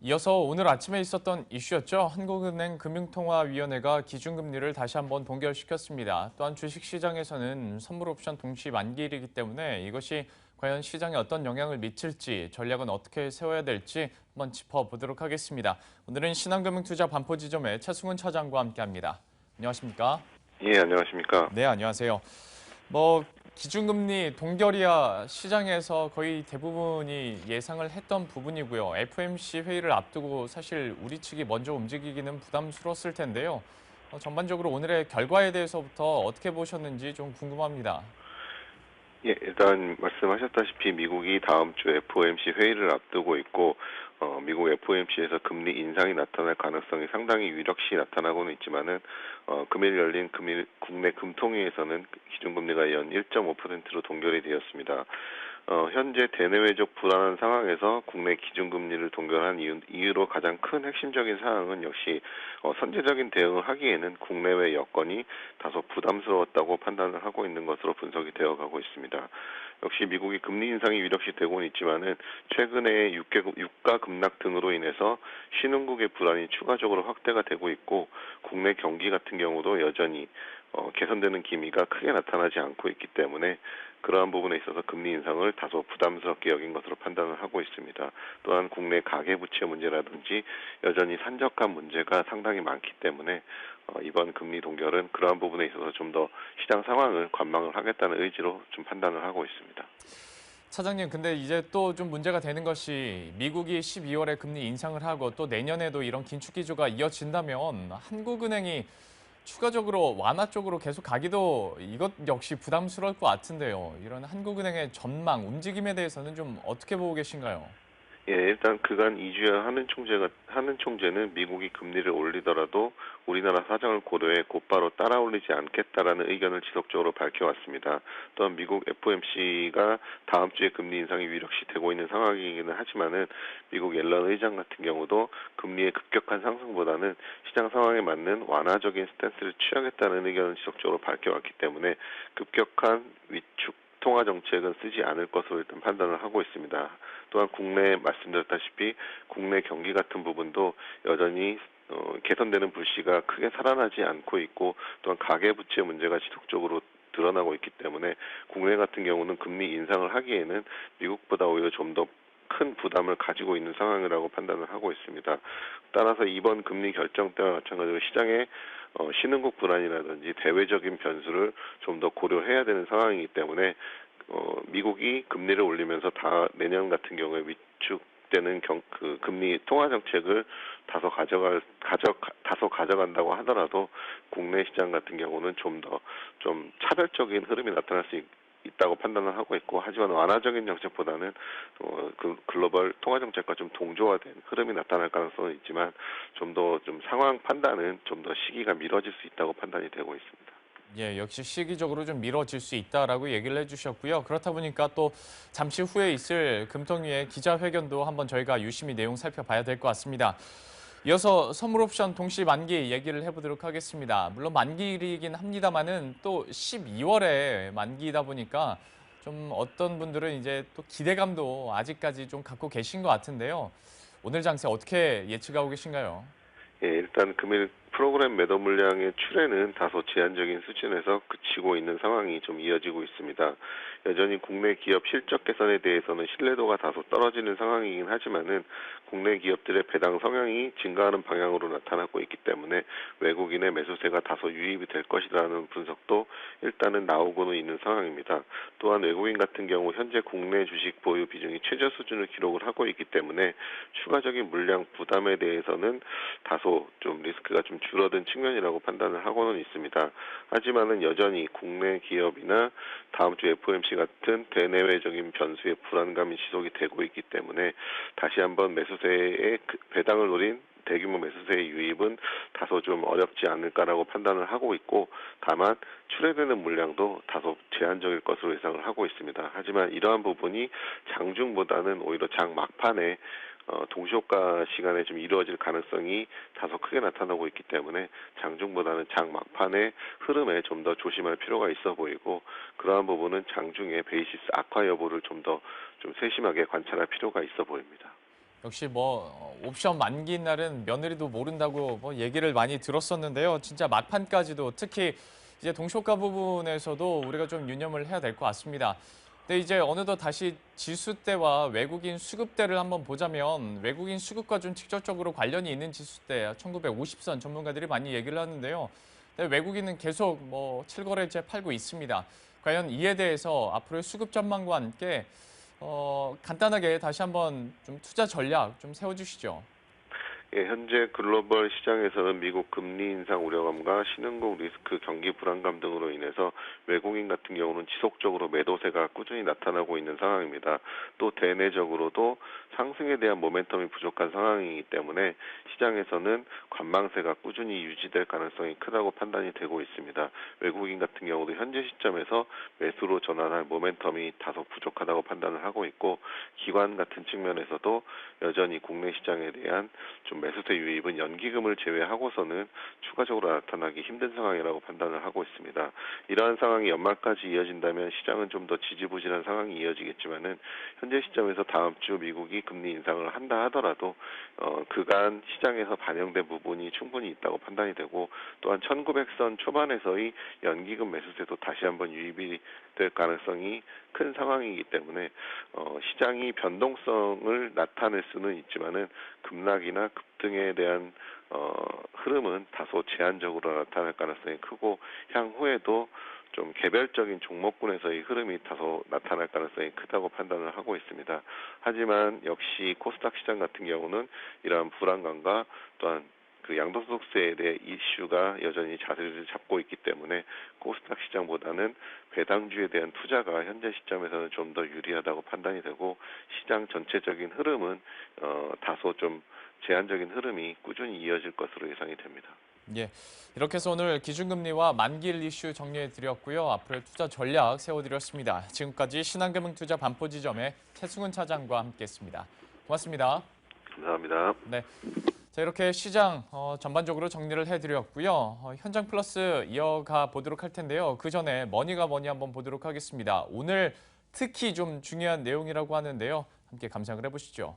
이어서 오늘 아침에 있었던 이슈였죠. 한국은행 금융통화위원회가 기준금리를 다시 한번 동결시켰습니다. 또한 주식시장에서는 선물옵션 동시 만기일이기 때문에 이것이 과연 시장에 어떤 영향을 미칠지 전략은 어떻게 세워야 될지 한번 짚어보도록 하겠습니다. 오늘은 신한금융투자 반포지점의 차승훈 차장과 함께합니다. 안녕하십니까? 예, 안녕하십니까. 네, 안녕하세요. 뭐 기준금리 동결이야 시장에서 거의 대부분이 예상을 했던 부분이고요. FOMC 회의를 앞두고 사실 우리 측이 먼저 움직이기는 부담스러웠을 텐데요. 전반적으로 오늘의 결과에 대해서부터 어떻게 보셨는지 좀 궁금합니다. 예, 일단 말씀하셨다시피 미국이 다음 주 FOMC 회의를 앞두고 있고, 미국 FOMC에서 금리 인상이 나타날 가능성이 상당히 유력시 나타나고는 있지만은, 금일 열린 국내 금통위에서는 기준금리가 연 1.5%로 동결이 되었습니다. 현재 대내외적 불안한 상황에서 국내 기준금리를 동결한 이유로 가장 큰 핵심적인 사항은 역시 선제적인 대응을 하기에는 국내외 여건이 다소 부담스러웠다고 판단을 하고 있는 것으로 분석이 되어가고 있습니다. 역시 미국이 금리 인상이 유력시 되고는 있지만은 최근에 유가 급락 등으로 인해서 신흥국의 불안이 추가적으로 확대가 되고 있고 국내 경기 같은 경우도 여전히 개선되는 기미가 크게 나타나지 않고 있기 때문에 그러한 부분에 있어서 금리 인상을 다소 부담스럽게 여긴 것으로 판단을 하고 있습니다. 또한 국내 가계부채 문제라든지 여전히 산적한 문제가 상당히 많기 때문에 이번 금리 동결은 그러한 부분에 있어서 좀 더 시장 상황을 관망을 하겠다는 의지로 좀 판단을 하고 있습니다. 차장님, 근데 이제 또 좀 문제가 되는 것이 미국이 12월에 금리 인상을 하고 또 내년에도 이런 긴축 기조가 이어진다면 한국은행이 추가적으로 완화 쪽으로 계속 가기도 이것 역시 부담스러울 것 같은데요. 이런 한국은행의 전망, 움직임에 대해서는 좀 어떻게 보고 계신가요? 예, 일단 그간 이주열 하는 총재는 미국이 금리를 올리더라도 우리나라 사정을 고려해 곧바로 따라올리지 않겠다라는 의견을 지속적으로 밝혀왔습니다. 또한 미국 FOMC가 다음 주에 금리 인상이 위력시 되고 있는 상황이기는 하지만은 미국 옐런 의장 같은 경우도 금리의 급격한 상승보다는 시장 상황에 맞는 완화적인 스탠스를 취하겠다는 의견을 지속적으로 밝혀왔기 때문에 급격한 위축 통화 정책은 쓰지 않을 것으로 일단 판단을 하고 있습니다. 또한 국내 말씀드렸다시피 국내 경기 같은 부분도 여전히 개선되는 불씨가 크게 살아나지 않고 있고 또한 가계부채 문제가 지속적으로 드러나고 있기 때문에 국내 같은 경우는 금리 인상을 하기에는 미국보다 오히려 좀 더 큰 부담을 가지고 있는 상황이라고 판단을 하고 있습니다. 따라서 이번 금리 결정 때와 마찬가지로 시장의 신흥국 불안이라든지 대외적인 변수를 좀 더 고려해야 되는 상황이기 때문에 미국이 금리를 올리면서 내년 같은 경우에 위축되는 그 금리 통화 정책을 다소 가져간다고 하더라도 국내 시장 같은 경우는 좀 차별적인 흐름이 나타날 수 있다고 판단을 하고 있고 하지만 완화적인 정책보다는 그 글로벌 통화 정책과 좀 동조화된 흐름이 나타날 가능성은 있지만 좀 상황 판단은 좀 더 시기가 미뤄질 수 있다고 판단이 되고 있습니다. 예, 역시 시기적으로 좀 미뤄질 수 있다라고 얘기를 해주셨고요. 그렇다 보니까 또 잠시 후에 있을 금통위의 기자회견도 한번 저희가 유심히 내용 살펴봐야 될 것 같습니다. 이어서 선물 옵션 동시 만기 얘기를 해보도록 하겠습니다. 물론 만기일이긴 합니다만은 또 12월에 만기이다 보니까 좀 어떤 분들은 이제 또 기대감도 아직까지 좀 갖고 계신 것 같은데요. 오늘 장세 어떻게 예측하고 계신가요? 예, 일단 금일 프로그램 매도 물량의 출회는 다소 제한적인 수준에서 그치고 있는 상황이 좀 이어지고 있습니다. 여전히 국내 기업 실적 개선에 대해서는 신뢰도가 다소 떨어지는 상황이긴 하지만은 국내 기업들의 배당 성향이 증가하는 방향으로 나타나고 있기 때문에 외국인의 매수세가 다소 유입이 될 것이라는 분석도 일단은 나오고는 있는 상황입니다. 또한 외국인 같은 경우 현재 국내 주식 보유 비중이 최저 수준을 기록을 하고 있기 때문에 추가적인 물량 부담에 대해서는 다소 좀 리스크가 좀 줄어든 측면이라고 판단을 하고는 있습니다. 하지만은 여전히 국내 기업이나 다음 주 FOMC 같은 대내외적인 변수의 불안감이 지속이 되고 있기 때문에 다시 한번 매수세의 배당을 노린 대규모 매수세의 유입은 다소 좀 어렵지 않을까라고 판단을 하고 있고 다만 출회되는 물량도 다소 제한적일 것으로 예상을 하고 있습니다. 하지만 이러한 부분이 장중보다는 오히려 장 막판에 동시효과 시간에 좀 이루어질 가능성이 다소 크게 나타나고 있기 때문에 장중보다는 장 막판의 흐름에 좀 더 조심할 필요가 있어 보이고 그러한 부분은 장중에 베이시스 악화 여부를 좀 더 좀 세심하게 관찰할 필요가 있어 보입니다. 역시 옵션 만기인 날은 며느리도 모른다고 얘기를 많이 들었었는데요. 진짜 막판까지도 특히 이제 동시효과 부분에서도 우리가 좀 유념을 해야 될 것 같습니다. 근데 이제 어느덧 다시 지수대와 외국인 수급대를 한번 보자면 외국인 수급과 좀 직접적으로 관련이 있는 지수대 1950선 전문가들이 많이 얘기를 하는데요. 근데 외국인은 계속 7거래째 팔고 있습니다. 과연 이에 대해서 앞으로의 수급 전망과 함께 간단하게 다시 한번 좀 투자 전략 좀 세워주시죠. 예, 현재 글로벌 시장에서는 미국 금리 인상 우려감과 신흥국 리스크 경기 불안감 등으로 인해서 외국인 같은 경우는 지속적으로 매도세가 꾸준히 나타나고 있는 상황입니다. 또 대내적으로도 상승에 대한 모멘텀이 부족한 상황이기 때문에 시장에서는 관망세가 꾸준히 유지될 가능성이 크다고 판단이 되고 있습니다. 외국인 같은 경우도 현재 시점에서 매수로 전환할 모멘텀이 다소 부족하다고 판단을 하고 있고, 기관 같은 측면에서도 여전히 국내 시장에 대한 좀 매수세 유입은 연기금을 제외하고서는 추가적으로 나타나기 힘든 상황이라고 판단을 하고 있습니다. 이러한 상황이 연말까지 이어진다면 시장은 좀 더 지지부진한 상황이 이어지겠지만은 현재 시점에서 다음 주 미국이 금리 인상을 한다 하더라도 그간 시장에서 반영된 부분이 충분히 있다고 판단이 되고, 또한 1900선 초반에서의 연기금 매수세도 다시 한번 유입이 될 가능성이 큰 상황이기 때문에 시장이 변동성을 나타낼 수는 있지만은 급락이나 급등에 대한 흐름은 다소 제한적으로 나타날 가능성이 크고, 향후에도 좀 개별적인 종목군에서의 흐름이 다소 나타날 가능성이 크다고 판단을 하고 있습니다. 하지만 역시 코스닥 시장 같은 경우는 이러한 불안감과 또한 그 양도소득세에 대해 이슈가 여전히 자리를 잡고 있기 때문에 코스닥 시장보다는 배당주에 대한 투자가 현재 시점에서는 좀 더 유리하다고 판단이 되고, 시장 전체적인 흐름은 다소 좀 제한적인 흐름이 꾸준히 이어질 것으로 예상이 됩니다. 예, 이렇게 해서 오늘 기준금리와 만기일 이슈 정리해드렸고요. 앞으로의 투자 전략 세워드렸습니다. 지금까지 신한금융투자 반포지점의 최승훈 차장과 함께했습니다. 고맙습니다. 감사합니다. 네, 자 이렇게 시장 전반적으로 정리를 해드렸고요. 현장 플러스 이어가 보도록 할 텐데요. 그 전에 머니가 뭐니 한번 보도록 하겠습니다. 오늘 특히 좀 중요한 내용이라고 하는데요. 함께 감상을 해보시죠.